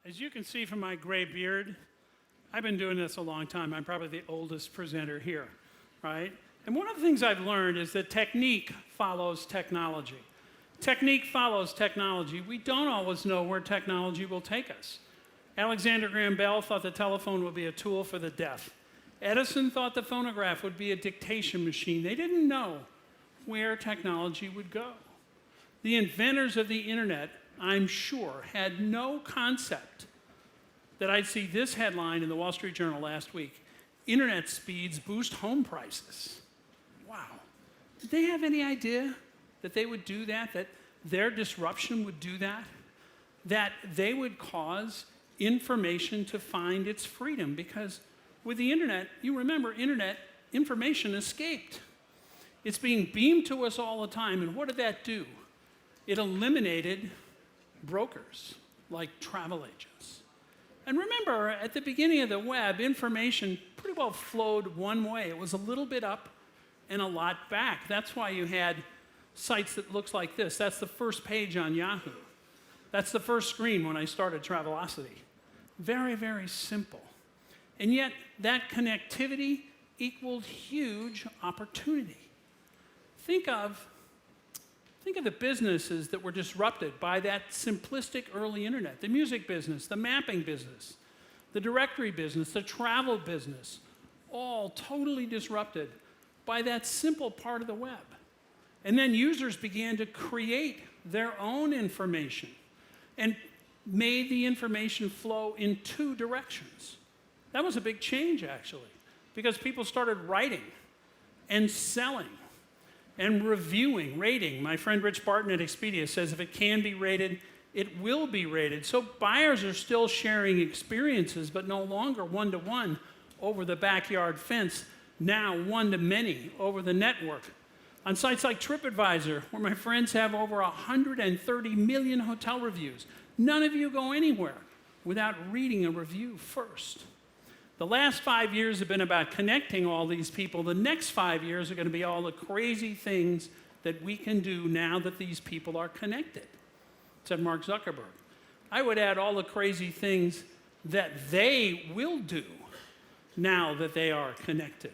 As you can see from my gray beard, I've been doing this a long time. I'm probably the oldest presenter here, right? And one of the things I've learned is that technique follows technology. Technique follows technology. We don't always know where technology will take us. Alexander Graham Bell thought the telephone would be a tool for the deaf. Edison thought the phonograph would be a dictation machine. They didn't know where technology would go. The inventors of the internet, I'm sure, had no concept that I'd see this headline in the Wall Street Journal last week: internet speeds boost home prices. Wow. Did they have any idea that they would do that, that their disruption would do that, that they would cause information to find its freedom? Because with the internet, you remember, internet information escaped. It's being beamed to us all the time, and what did that do? It eliminated brokers like travel agents. And remember, at the beginning of the web, information pretty well flowed one way. It was a little bit up and a lot back. That's why you had sites that looks like this. That's the first page on Yahoo. That's the first screen when I started Travelocity. Very, very simple. And yet, that connectivity equaled huge opportunity. Think of the businesses that were disrupted by that simplistic early internet: the music business, the mapping business, the directory business, the travel business, all totally disrupted by that simple part of the web. And then users began to create their own information and made the information flow in two directions. That was a big change, actually, because people started writing and selling and reviewing, rating. My friend Rich Barton at Expedia says if it can be rated, it will be rated. So buyers are still sharing experiences, but no longer one-to-one over the backyard fence, now one-to-many over the network. On sites like TripAdvisor, where my friends have over 130 million hotel reviews, none of you go anywhere without reading a review first. The last 5 years have been about connecting all these people. The next 5 years are going to be all the crazy things that we can do now that these people are connected, said Mark Zuckerberg. I would add all the crazy things that they will do now that they are connected.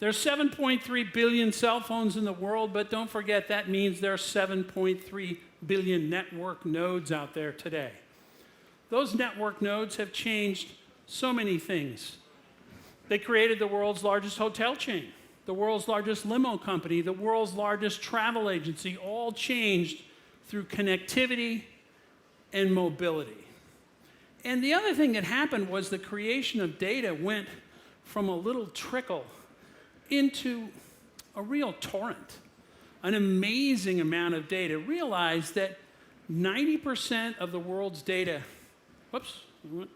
There's 7.3 billion cell phones in the world, but don't forget that means there are 7.3 billion network nodes out there today. Those network nodes have changed so many things. They created the world's largest hotel chain, the world's largest limo company, the world's largest travel agency, all changed through connectivity and mobility. And the other thing that happened was the creation of data went from a little trickle into a real torrent, an amazing amount of data. Realize that 90% of the world's data, whoops,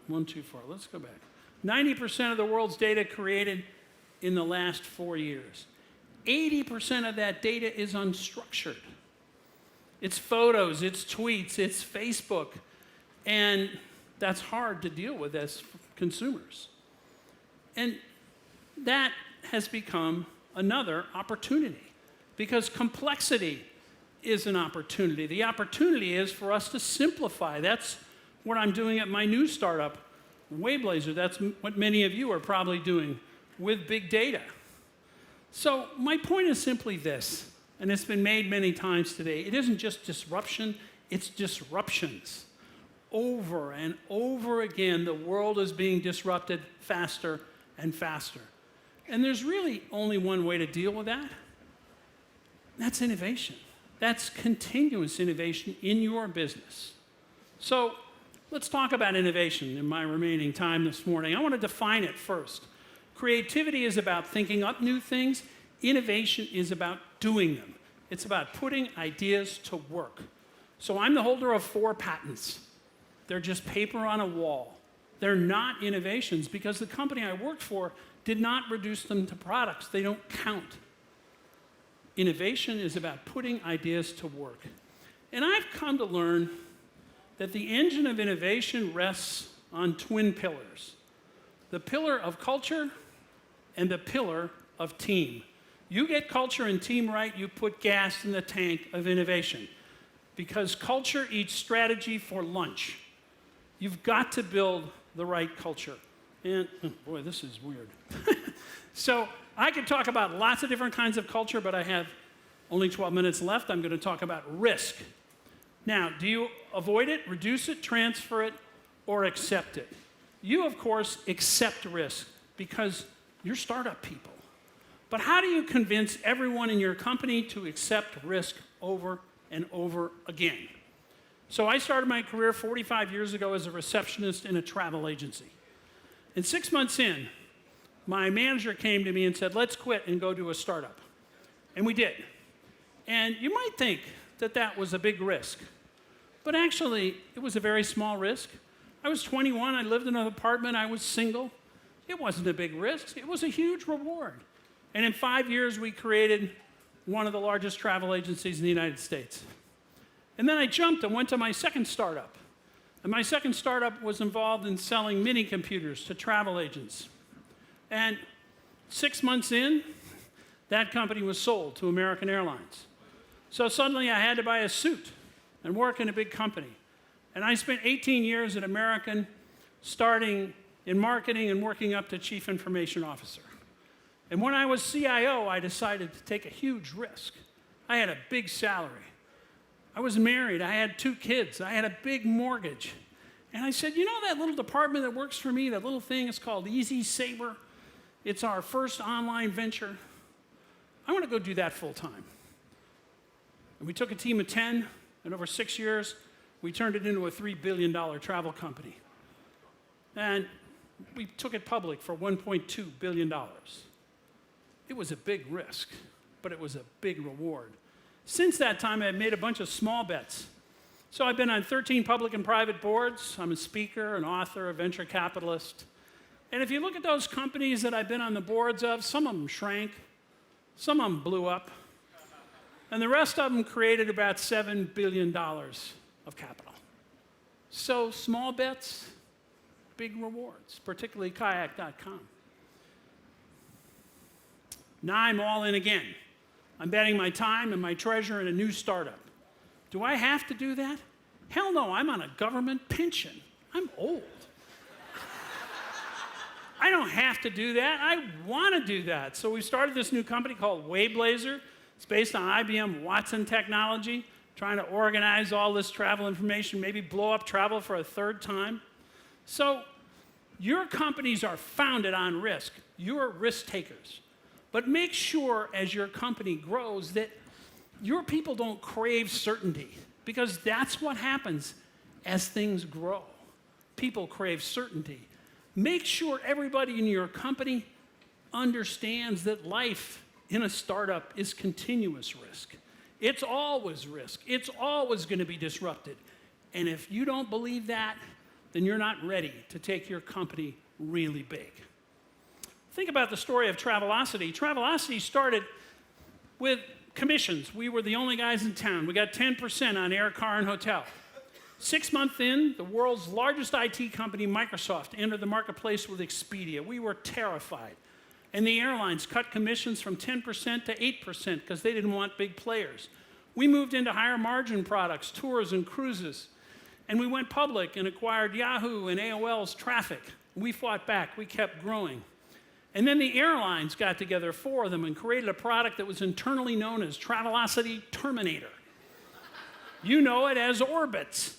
one too far, let's go back. 90% of the world's data created in the last 4 years. 80% of that data is unstructured. It's photos, it's tweets, it's Facebook, and that's hard to deal with as consumers. And that has become another opportunity, because complexity is an opportunity. The opportunity is for us to simplify. That's what I'm doing at my new startup, Wayblazer. That's what many of you are probably doing with big data. So my point is simply this, and it's been made many times today. It isn't just disruption, it's disruptions. Over and over again, the world is being disrupted faster and faster. And there's really only one way to deal with that. That's innovation. That's continuous innovation in your business. So let's talk about innovation in my remaining time this morning. I want to define it first. Creativity is about thinking up new things. Innovation is about doing them. It's about putting ideas to work. So I'm the holder of 4 patents. They're just paper on a wall. They're not innovations because the company I worked for did not reduce them to products. They don't count. Innovation is about putting ideas to work. And I've come to learn that the engine of innovation rests on twin pillars: the pillar of culture and the pillar of team. You get culture and team right, you put gas in the tank of innovation. Because culture eats strategy for lunch. You've got to build the right culture. And, oh boy, this is weird. So I could talk about lots of different kinds of culture, but I have only 12 minutes left. I'm going to talk about risk. Now, do you avoid it, reduce it, transfer it, or accept it? You, of course, accept risk because you're startup people. But how do you convince everyone in your company to accept risk over and over again? So I started my career 45 years ago as a receptionist in a travel agency. And 6 months in, my manager came to me and said, let's quit and go do a startup. And we did. And you might think that that was a big risk. But actually, it was a very small risk. I was 21, I lived in an apartment, I was single. It wasn't a big risk, it was a huge reward. And in 5 years, we created one of the largest travel agencies in the United States. And then I jumped and went to my second startup. And my second startup was involved in selling mini computers to travel agents. And 6 months in, that company was sold to American Airlines. So suddenly I had to buy a suit and work in a big company. And I spent 18 years at American, starting in marketing and working up to chief information officer. And when I was CIO, I decided to take a huge risk. I had a big salary. I was married, I had 2 kids, I had a big mortgage. And I said, you know that little department that works for me, that little thing is called Easy Saver? It's our first online venture. I want to go do that full time. And we took a team of 10, and over 6 years, we turned it into a $3 billion travel company. And we took it public for $1.2 billion. It was a big risk, but it was a big reward. Since that time, I've made a bunch of small bets. So I've been on 13 public and private boards. I'm a speaker, an author, a venture capitalist. And if you look at those companies that I've been on the boards of, some of them shrank, some of them blew up, and the rest of them created about $7 billion of capital. So small bets, big rewards, particularly Kayak.com. Now I'm all in again. I'm betting my time and my treasure in a new startup. Do I have to do that? Hell no, I'm on a government pension. I'm old. I don't have to do that. I want to do that. So we started this new company called Wayblazer. It's based on IBM Watson technology, trying to organize all this travel information, maybe blow up travel for a third time. So your companies are founded on risk. You're risk takers. But make sure as your company grows that your people don't crave certainty, because that's what happens as things grow. People crave certainty. Make sure everybody in your company understands that life in a startup is continuous risk. It's always risk. It's always going to be disrupted. And if you don't believe that, then you're not ready to take your company really big. Think about the story of Travelocity. Travelocity started with commissions. We were the only guys in town. We got 10% on air, car, and hotel. 6 months in, the world's largest IT company, Microsoft, entered the marketplace with Expedia. We were terrified. And the airlines cut commissions from 10% to 8% because they didn't want big players. We moved into higher margin products, tours and cruises. And we went public and acquired Yahoo and AOL's traffic. We fought back. We kept growing. And then the airlines got together, 4 of them, and created a product that was internally known as Travelocity Terminator. You know it as Orbitz.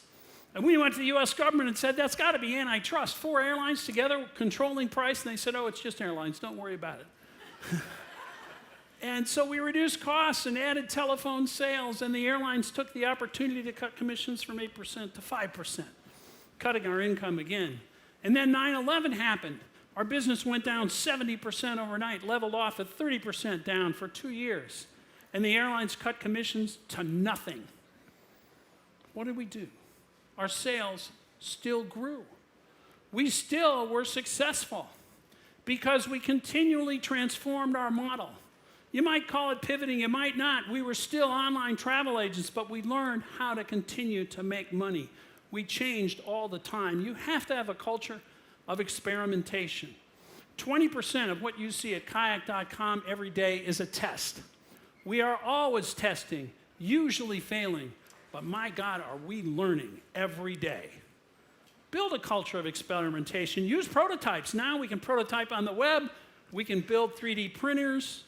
And we went to the US government and said, that's got to be antitrust. 4 airlines together controlling price, and they said, oh, it's just airlines, don't worry about it. And so we reduced costs and added telephone sales, and the airlines took the opportunity to cut commissions from 8% to 5%, cutting our income again. And then 9/11 happened. Our business went down 70% overnight, leveled off at 30% down for 2 years. And the airlines cut commissions to nothing. What did we do? Our sales still grew. We still were successful because we continually transformed our model. You might call it pivoting, you might not. We were still online travel agents, but we learned how to continue to make money. We changed all the time. You have to have a culture of experimentation. 20% of what you see at Kayak.com every day is a test. We are always testing, usually failing, but my God, are we learning every day. Build a culture of experimentation. Use prototypes. Now we can prototype on the web. We can build 3D printers.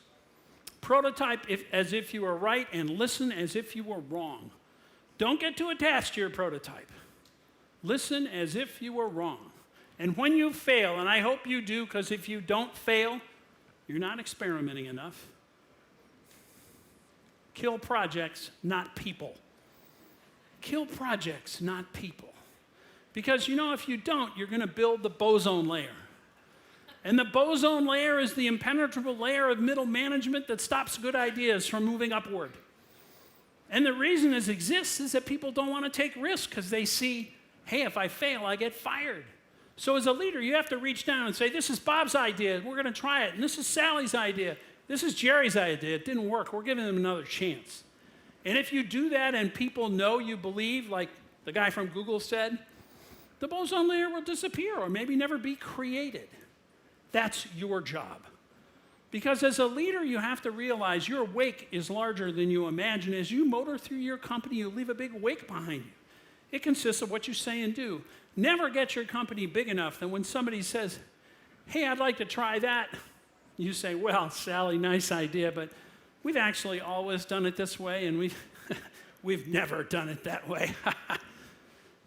Prototype as if you were right and listen as if you were wrong. Don't get too attached to your prototype. Listen as if you were wrong. And when you fail, and I hope you do, because if you don't fail, you're not experimenting enough. Kill projects, not people. Kill projects, not people. Because if you don't, you're going to build the Bozone layer. And the Bozone layer is the impenetrable layer of middle management that stops good ideas from moving upward. And the reason this exists is that people don't want to take risks because they see, hey, if I fail, I get fired. So as a leader, you have to reach down and say, this is Bob's idea, we're going to try it. And this is Sally's idea. This is Jerry's idea. It didn't work. We're giving them another chance. And if you do that and people know you believe, like the guy from Google said, the Bozone layer will disappear or maybe never be created. That's your job. Because as a leader, you have to realize your wake is larger than you imagine. As you motor through your company, you leave a big wake behind you. It consists of what you say and do. Never get your company big enough that when somebody says, hey, I'd like to try that, you say, well, Sally, nice idea, but we've actually always done it this way, and we've never done it that way.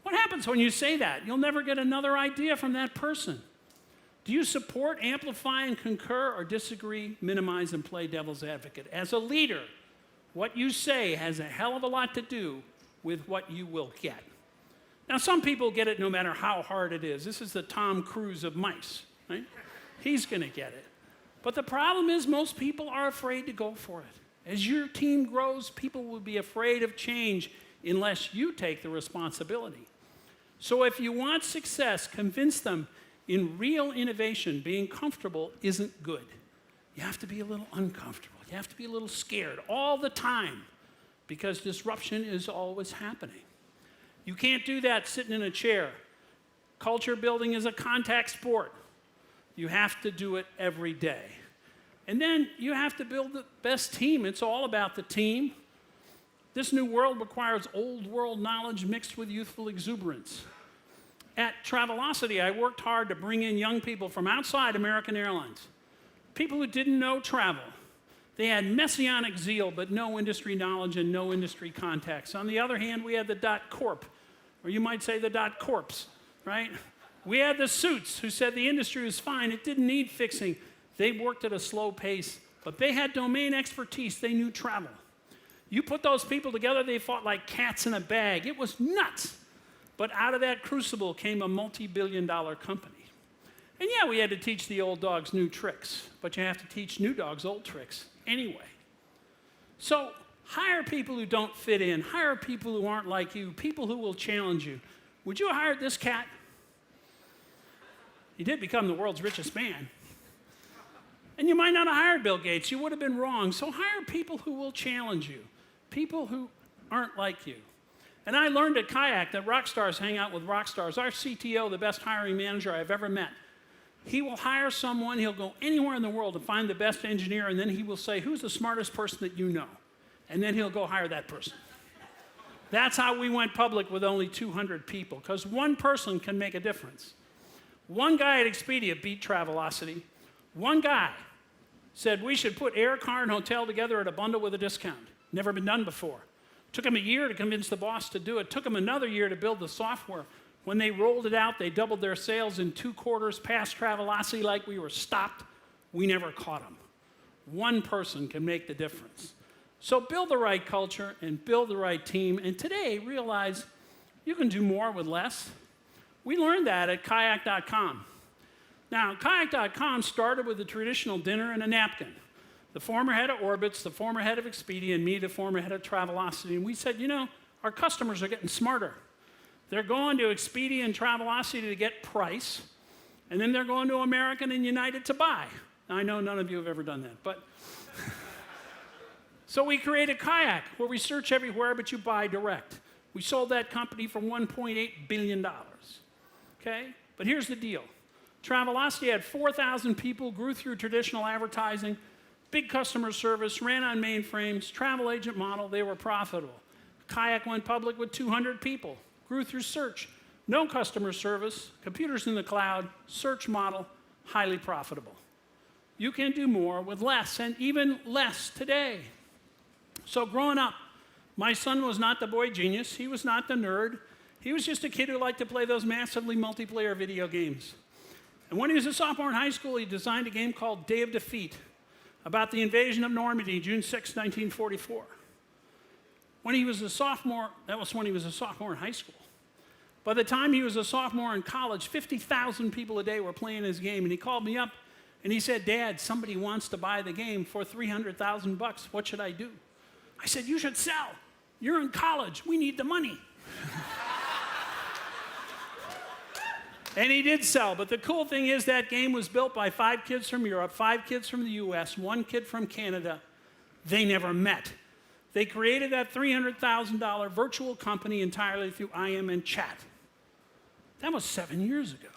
What happens when you say that? You'll never get another idea from that person. Do you support, amplify, and concur, or disagree, minimize, and play devil's advocate? As a leader, what you say has a hell of a lot to do with what you will get. Now, some people get it no matter how hard it is. This is the Tom Cruise of mice, right? He's going to get it. But the problem is most people are afraid to go for it. As your team grows, people will be afraid of change unless you take the responsibility. So if you want success, convince them in real innovation, being comfortable isn't good. You have to be a little uncomfortable. You have to be a little scared all the time because disruption is always happening. You can't do that sitting in a chair. Culture building is a contact sport. You have to do it every day. And then you have to build the best team. It's all about the team. This new world requires old world knowledge mixed with youthful exuberance. At Travelocity, I worked hard to bring in young people from outside American Airlines, people who didn't know travel. They had messianic zeal, but no industry knowledge and no industry contacts. On the other hand, we had the .corp, or you might say the .corps, right? We had the suits who said the industry was fine, it didn't need fixing. They worked at a slow pace, but they had domain expertise, they knew travel. You put those people together, they fought like cats in a bag. It was nuts. But out of that crucible came a multi-billion-dollar company. And yeah, we had to teach the old dogs new tricks, but you have to teach new dogs old tricks anyway. So hire people who don't fit in. Hire people who aren't like you, people who will challenge you. Would you have hired this cat? He did become the world's richest man. And you might not have hired Bill Gates. You would have been wrong. So hire people who will challenge you, people who aren't like you. And I learned at Kayak that rock stars hang out with rock stars. Our CTO, the best hiring manager I've ever met, he will hire someone, he'll go anywhere in the world to find the best engineer, and then he will say, who's the smartest person that you know? And then he'll go hire that person. That's how we went public with only 200 people, because one person can make a difference. One guy at Expedia beat Travelocity. One guy said we should put air, car, and hotel together at a bundle with a discount. Never been done before. Took him a year to convince the boss to do it. Took him another year to build the software. When they rolled it out, they doubled their sales in 2 quarters, past Travelocity like we were stopped. We never caught them. One person can make the difference. So build the right culture and build the right team. And today, realize you can do more with less. We learned that at Kayak.com. Now, Kayak.com started with a traditional dinner and a napkin. The former head of Orbitz, the former head of Expedia, and me, the former head of Travelocity. And we said, our customers are getting smarter. They're going to Expedia and Travelocity to get price, and then they're going to American and United to buy. Now, I know none of you have ever done that, but... So we created Kayak, where we search everywhere, but you buy direct. We sold that company for $1.8 billion, okay? But here's the deal. Travelocity had 4,000 people, grew through traditional advertising, big customer service, ran on mainframes, travel agent model, they were profitable. Kayak went public with 200 people, grew through search, no customer service, computers in the cloud, search model, highly profitable. You can do more with less, and even less today. So growing up, my son was not the boy genius. He was not the nerd. He was just a kid who liked to play those massively multiplayer video games. And when he was a sophomore in high school, he designed a game called Day of Defeat about the invasion of Normandy, June 6, 1944. When he was a sophomore, that was when he was a sophomore in high school. By the time he was a sophomore in college, 50,000 people a day were playing his game, and he called me up and he said, "Dad, somebody wants to buy the game for $300,000. What should I do?" I said, "You should sell. You're in college. We need the money." And he did sell, but the cool thing is that game was built by 5 kids from Europe, 5 kids from the US, 1 kid from Canada. They never met. They created that $300,000 virtual company entirely through IM and chat. That was 7 years ago.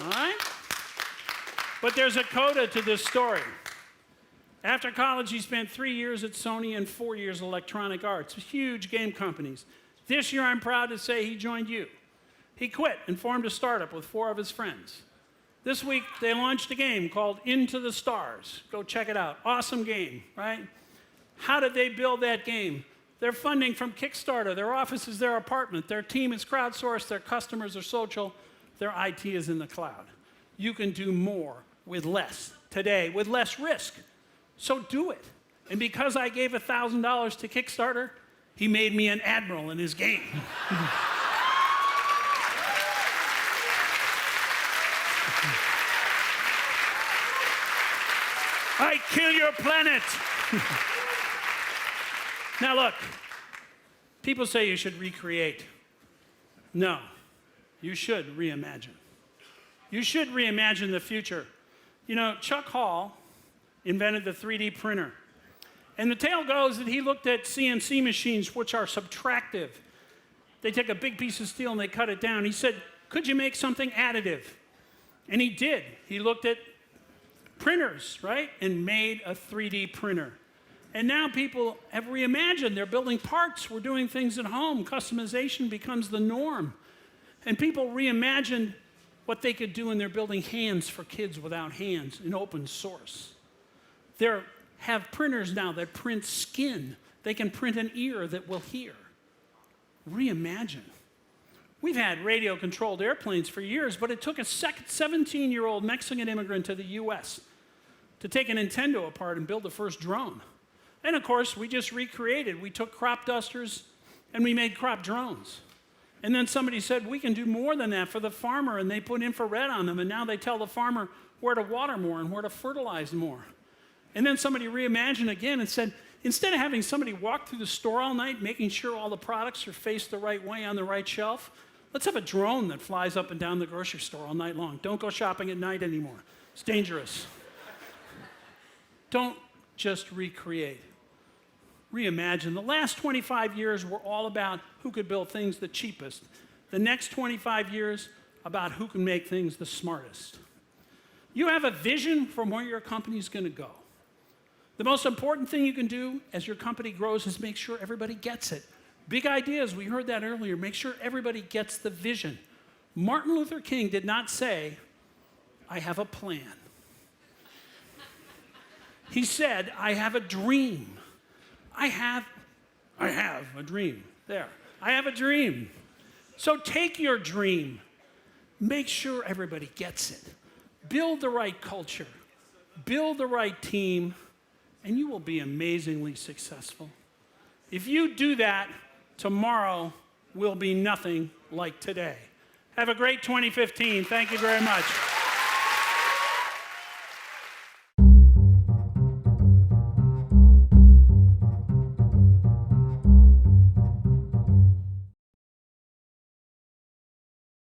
All right? But there's a coda to this story. After college, he spent 3 years at Sony and 4 years at Electronic Arts, huge game companies. This year, I'm proud to say he joined you. He quit and formed a startup with 4 of his friends. This week, they launched a game called Into the Stars. Go check it out. Awesome game, right? How did they build that game? They're funding from Kickstarter. Their office is their apartment. Their team is crowdsourced. Their customers are social. Their IT is in the cloud. You can do more with less today, with less risk. So do it. And because I gave $1,000 to Kickstarter, he made me an admiral in his game. I kill your planet. Now look, people say you should recreate. No, you should reimagine. You should reimagine the future. You know, Chuck Hall invented the 3D printer. And the tale goes that he looked at CNC machines, which are subtractive. They take a big piece of steel and they cut it down. He said, "Could you make something additive?" And he did. He looked at printers, right? And made a 3D printer. And now people have reimagined. They're building parts. We're doing things at home. Customization becomes the norm. And people reimagined what they could do, and they're building hands for kids without hands in open source. They have printers now that print skin. They can print an ear that will hear. Reimagine. We've had radio-controlled airplanes for years, but it took a 17-year-old Mexican immigrant to the US to take a Nintendo apart and build the first drone. And of course, we just recreated. We took crop dusters and we made crop drones. And then somebody said, we can do more than that for the farmer, and they put infrared on them, and now they tell the farmer where to water more and where to fertilize more. And then somebody reimagined again and said, instead of having somebody walk through the store all night making sure all the products are faced the right way on the right shelf, let's have a drone that flies up and down the grocery store all night long. Don't go shopping at night anymore. It's dangerous. Don't just recreate. Reimagine. The last 25 years were all about who could build things the cheapest. The next 25 years, about who can make things the smartest. You have a vision from where your company's going to go. The most important thing you can do as your company grows is make sure everybody gets it. Big ideas, we heard that earlier. Make sure everybody gets the vision. Martin Luther King did not say, "I have a plan." He said, "I have a dream." I have a dream. There. I have a dream. So take your dream. Make sure everybody gets it. Build the right culture. Build the right team, and you will be amazingly successful. If you do that, tomorrow will be nothing like today. Have a great 2015. Thank you very much.